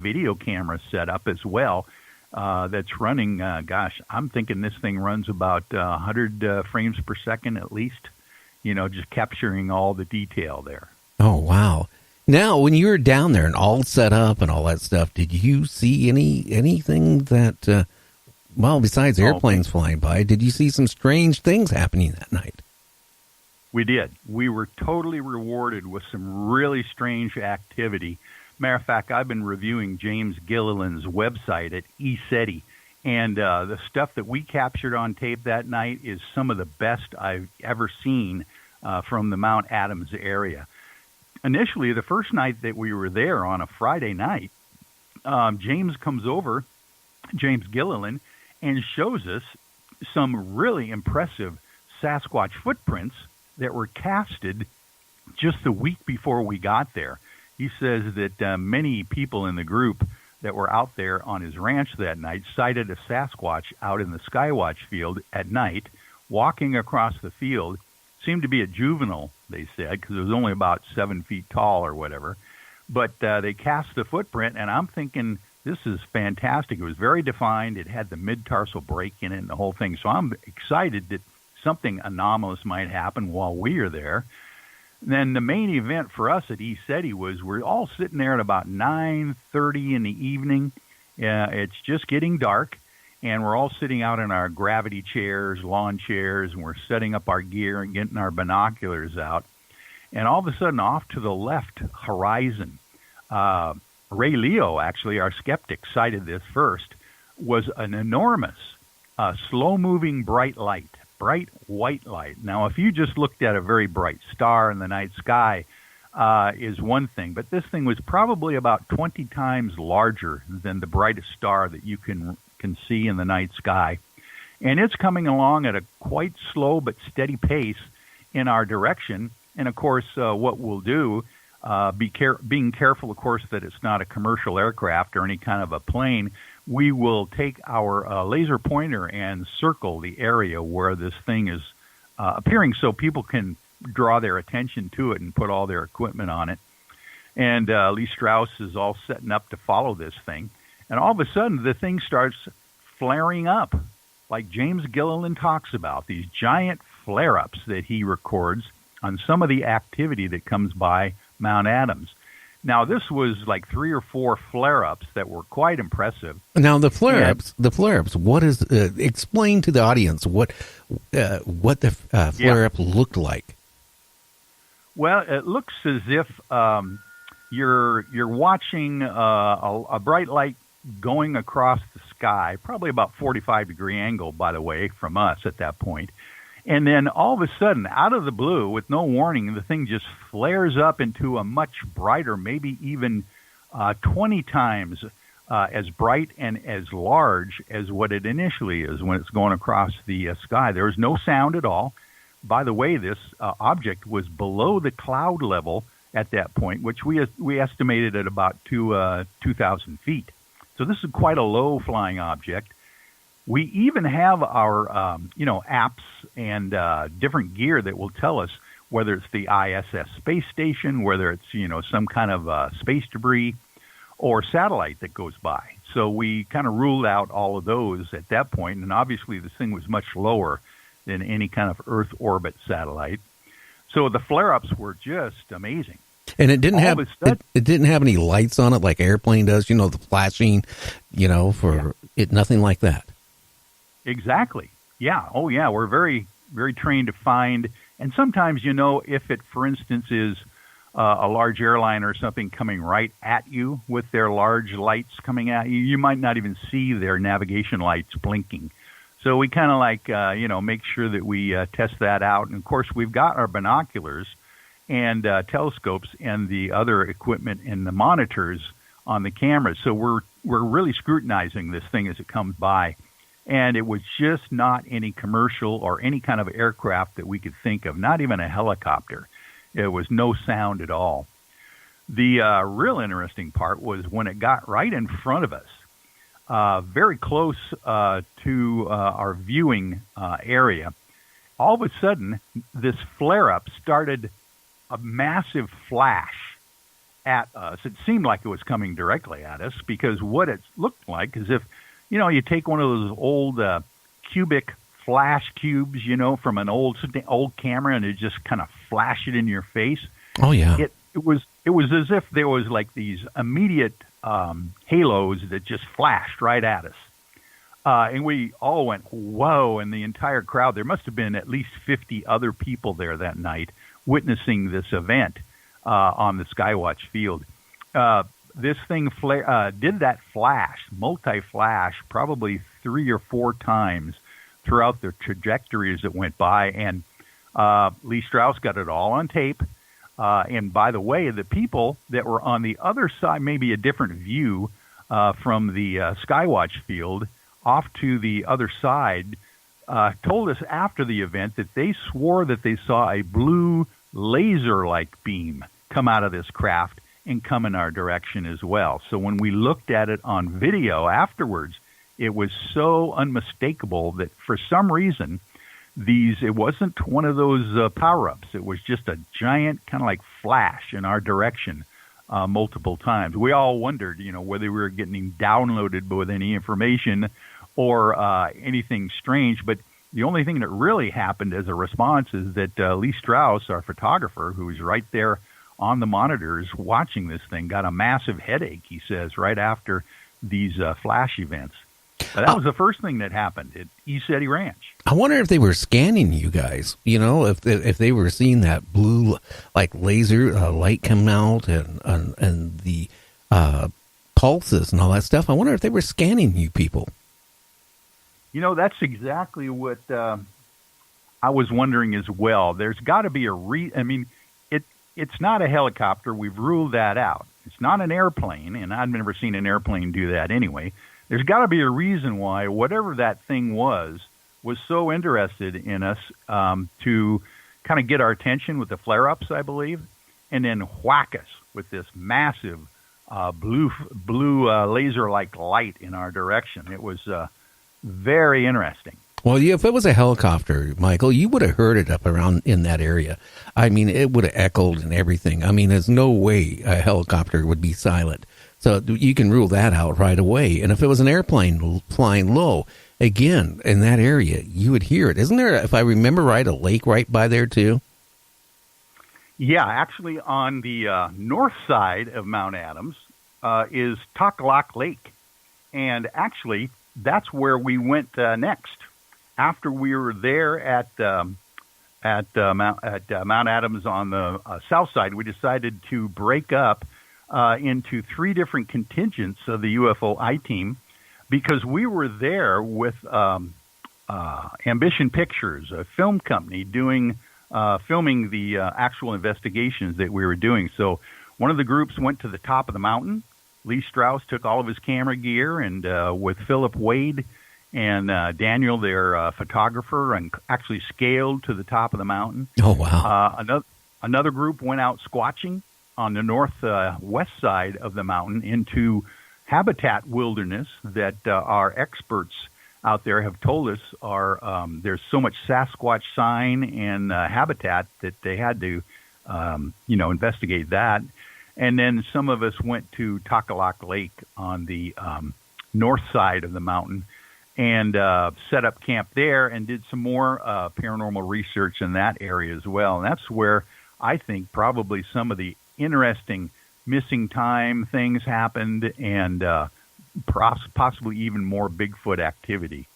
video camera set up as well. That's running, I'm thinking this thing runs about 100 frames per second at least, just capturing all the detail there. Oh, wow. Now, when you were down there and all set up and all that stuff, did you see anything that, besides airplanes flying by, did you see some strange things happening that night? We did. We were totally rewarded with some really strange activity. Matter of fact, I've been reviewing James Gilliland's website at ESETI, and the stuff that we captured on tape that night is some of the best I've ever seen from the Mount Adams area. Initially, the first night that we were there on a Friday night, James comes over, James Gilliland, and shows us some really impressive Sasquatch footprints that were casted just the week before we got there. He says that many people in the group that were out there on his ranch that night cited a Sasquatch out in the Skywatch field at night, walking across the field. Seemed to be a juvenile, they said, because it was only about 7 feet tall or whatever. But they cast the footprint, and I'm thinking, this is fantastic. It was very defined. It had the mid-tarsal break in it and the whole thing. So I'm excited that something anomalous might happen while we are there. Then the main event for us at ESETI was we're all sitting there at about 9:30 in the evening. It's just getting dark, and we're all sitting out in our gravity chairs, lawn chairs, and we're setting up our gear and getting our binoculars out. And all of a sudden, off to the left horizon, Ray Leo, actually, our skeptic, cited this first, was an enormous, slow-moving bright light. Bright white light. Now, if you just looked at a very bright star in the night sky, is one thing, but this thing was probably about 20 times larger than the brightest star that you can see in the night sky. And it's coming along at a quite slow but steady pace in our direction. And of course, what we'll do, being careful, of course, that it's not a commercial aircraft or any kind of a plane, we will take our laser pointer and circle the area where this thing is appearing so people can draw their attention to it and put all their equipment on it. And Lee Strauss is all setting up to follow this thing. And all of a sudden, the thing starts flaring up, like James Gilliland talks about, these giant flare-ups that he records on some of the activity that comes by Mount Adams. Now, this was like 3 or 4 flare-ups that were quite impressive. Now, the flare-ups, what is, explain to the audience what the flare-up looked like. Well, it looks as if you're watching a bright light going across the sky, probably about 45-degree angle, by the way, from us at that point. And then all of a sudden, out of the blue, with no warning, the thing just flares up into a much brighter, maybe even 20 times as bright and as large as what it initially is when it's going across the sky. There was no sound at all. By the way, this object was below the cloud level at that point, which we estimated at about 2,000 feet. So this is quite a low-flying object. We even have our, apps and different gear that will tell us whether it's the ISS space station, whether it's, some kind of space debris or satellite that goes by. So we kind of ruled out all of those at that point, and obviously this thing was much lower than any kind of Earth orbit satellite. So the flare-ups were just amazing. And it didn't have it didn't have any lights on it like an airplane does, the flashing, it, nothing like that. Exactly. Yeah. Oh, yeah. We're very, very trained to find. And sometimes, if it, for instance, is a large airline or something coming right at you with their large lights coming at you, you might not even see their navigation lights blinking. So we kind of make sure that we test that out. And, of course, we've got our binoculars and telescopes and the other equipment and the monitors on the cameras. So we're really scrutinizing this thing as it comes by. And it was just not any commercial or any kind of aircraft that we could think of, not even a helicopter. It was no sound at all. The real interesting part was when it got right in front of us, very close to our viewing area, all of a sudden, this flare-up started a massive flash. at us. It seemed like it was coming directly at us because what it looked like is if, you take one of those old cubic flash cubes, from an old camera, and it just kind of flash it in your face. Oh yeah. It was as if there was like these immediate halos that just flashed right at us. And we all went, whoa, and the entire crowd, there must have been at least 50 other people there that night witnessing this event on the Skywatch field. This thing did that flash, multi-flash, probably 3 or 4 times throughout the trajectories that went by, and Lee Strauss got it all on tape. And by the way, the people that were on the other side, maybe a different view from the Skywatch field, off to the other side, told us after the event that they swore that they saw a blue laser-like beam come out of this craft and come in our direction as well. So when we looked at it on video afterwards, it was so unmistakable that for some reason, it wasn't one of those power-ups. It was just a giant kind of like flash in our direction multiple times. We all wondered, whether we were getting downloaded with any information or anything strange. But the only thing that really happened as a response is that Lee Strauss, our photographer, who was right there on the monitors watching this thing, got a massive headache, he says, right after these flash events. That was the first thing that happened at ECETI Ranch. I wonder if they were scanning you guys, if they were seeing that blue, like laser light come out and the pulses and all that stuff. I wonder if they were scanning you people. That's exactly what I was wondering as well. There's got to be it's not a helicopter. We've ruled that out. It's not an airplane, and I've never seen an airplane do that anyway. There's got to be a reason why whatever that thing was so interested in us to kind of get our attention with the flare-ups, I believe, and then whack us with this massive blue laser-like light in our direction. It was very interesting. Well, if it was a helicopter, Michael, you would have heard it up around in that area. It would have echoed and everything. There's no way a helicopter would be silent. So you can rule that out right away. And if it was an airplane flying low, again, in that area, you would hear it. Isn't there, if I remember right, a lake right by there too? Yeah, actually on the north side of Mount Adams is Takalak Lake. And actually, that's where we went next. After we were there at Mount Adams on the south side, we decided to break up into 3 different contingents of the UFO I-Team because we were there with Ambition Pictures, a film company, filming the actual investigations that we were doing. So one of the groups went to the top of the mountain. Lee Strauss took all of his camera gear, and with Philip Wade and Daniel, their photographer, and actually scaled to the top of the mountain. Oh, wow. Another group went out squatching on the northwest side of the mountain into habitat wilderness that our experts out there have told us are there's so much Sasquatch sign and habitat that they had to, investigate that. And then some of us went to Takalak Lake on the north side of the mountain and set up camp there and did some more paranormal research in that area as well. And that's where I think probably some of the interesting missing time things happened and possibly even more Bigfoot activity.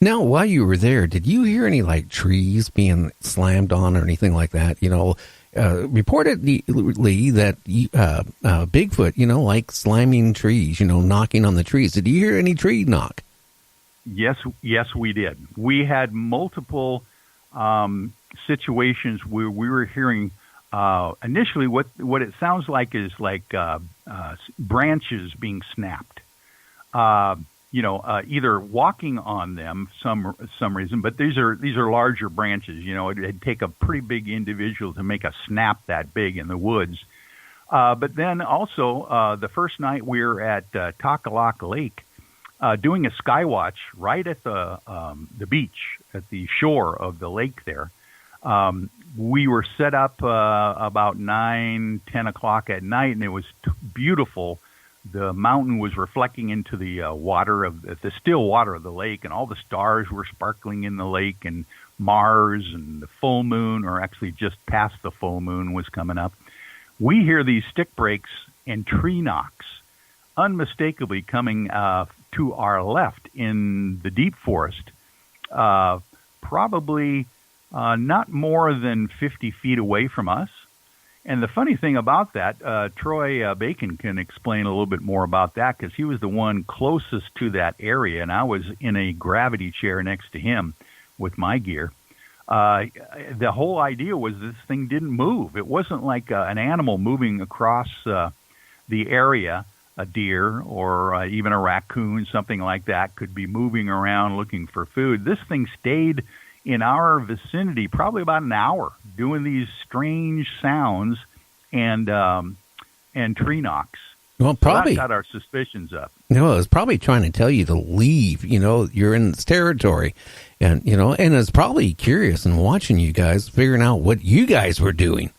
Now, while you were there, did you hear any like trees being slammed on or anything like that? Reportedly that Bigfoot, like slamming trees, knocking on the trees. Did you hear any tree knock? Yes, we did. We had multiple situations where we were hearing initially what it sounds like is like branches being snapped. Either walking on them some reason, but these are larger branches. It'd take a pretty big individual to make a snap that big in the woods. But then also the first night we were at Takalak Lake doing a skywatch right at the beach at the shore of the lake there. We were set up about 9, 10 o'clock at night, and it was beautiful. The mountain was reflecting into the water of the still water of the lake, and all the stars were sparkling in the lake, and Mars and the full moon, or actually just past the full moon, was coming up. We hear these stick breaks and tree knocks unmistakably coming to our left in the deep forest, probably not more than 50 feet away from us. And the funny thing about that, Troy Bacon can explain a little bit more about that, because he was the one closest to that area, and I was in a gravity chair next to him with my gear. The whole idea was this thing didn't move. It wasn't like an animal moving across the area. A deer or even a raccoon, something like that, could be moving around looking for food. This thing stayed in our vicinity probably about an hour, doing these strange sounds and tree knocks. Well, probably so that got our suspicions up. No, it was probably trying to tell you to leave. You're in this territory, and it's probably curious and watching you guys, figuring out what you guys were doing.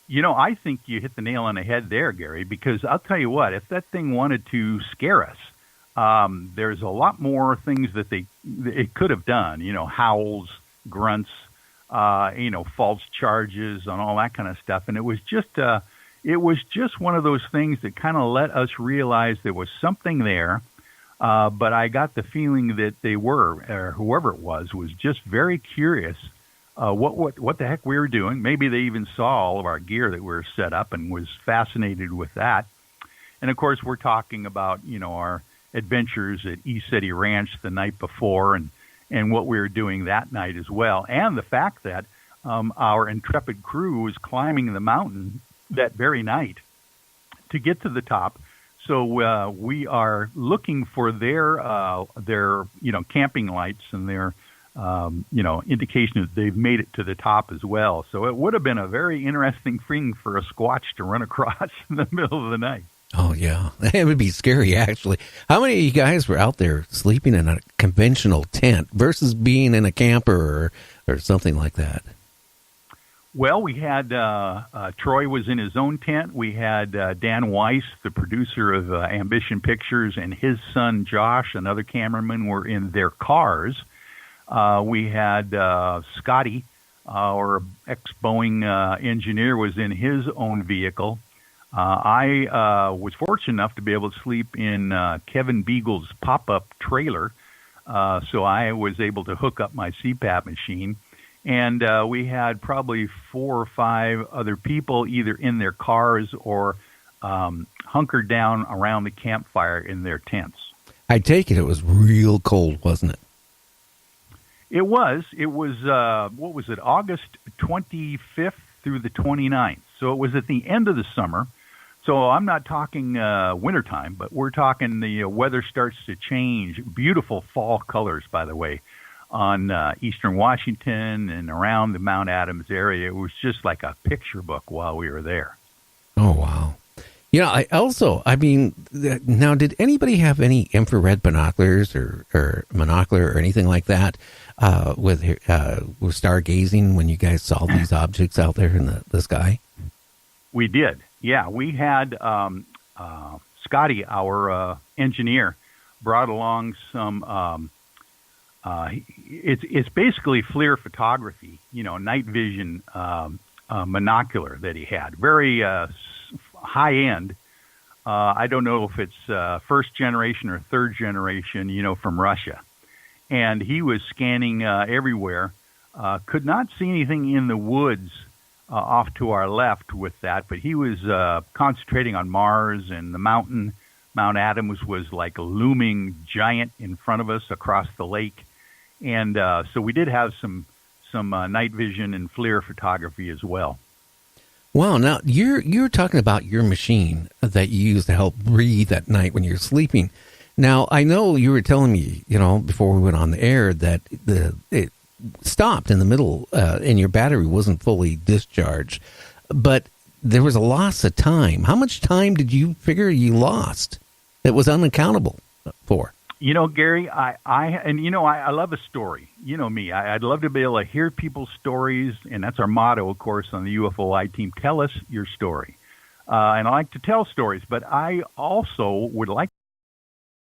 I think you hit the nail on the head there, Gary, because I'll tell you what, if that thing wanted to scare us, there's a lot more things that it could have done, howls, grunts, false charges and all that kind of stuff. And it was just one of those things that kind of let us realize there was something there. But I got the feeling that they were, or whoever it was just very curious what the heck we were doing. Maybe they even saw all of our gear that we were set up and was fascinated with that. And of course, we're talking about, our adventures at ECETI Ranch the night before and what we were doing that night as well. And the fact that our intrepid crew was climbing the mountain that very night to get to the top. So we are looking for their camping lights and their indication that they've made it to the top as well. So it would have been a very interesting thing for a Squatch to run across in the middle of the night. Oh, yeah. It would be scary, actually. How many of you guys were out there sleeping in a conventional tent versus being in a camper or something like that? Well, we had Troy was in his own tent. We had Dan Weiss, the producer of Ambition Pictures, and his son Josh, another cameraman, were in their cars. We had Scotty, our ex-Boeing engineer, was in his own vehicle. I was fortunate enough to be able to sleep in Kevin Beagle's pop-up trailer, so I was able to hook up my CPAP machine. And we had probably 4 or 5 other people either in their cars or hunkered down around the campfire in their tents. I take it was real cold, wasn't it? It was. It was, what was it, August 25th through the 29th. So it was at the end of the summer. So I'm not talking wintertime, but we're talking the weather starts to change. Beautiful fall colors, by the way, on eastern Washington and around the Mount Adams area. It was just like a picture book while we were there. Oh, wow. Now, did anybody have any infrared binoculars or monocular or anything like that with stargazing when you guys saw these objects out there in the sky? We did. Yeah, we had Scotty, our engineer, brought along some. It's basically FLIR photography, night vision monocular that he had. Very high end. I don't know if it's first generation or third generation, from Russia. And he was scanning everywhere. Could not see anything in the woods off to our left with that, but he was concentrating on Mars and the mountain. Mount Adams was like a looming giant in front of us across the lake. And so we did have some night vision and FLIR photography as well. Wow. Now, you're talking about your machine that you use to help breathe at night when you're sleeping. Now, I know you were telling me, before we went on the air that it stopped in the middle and your battery wasn't fully discharged, but there was a loss of time. How much time did you figure you lost that was unaccountable for? Gary, I love a story. You know me. I'd love to be able to hear people's stories, and that's our motto, of course, on the UFOI team. Tell us your story. And I like to tell stories, but I also would like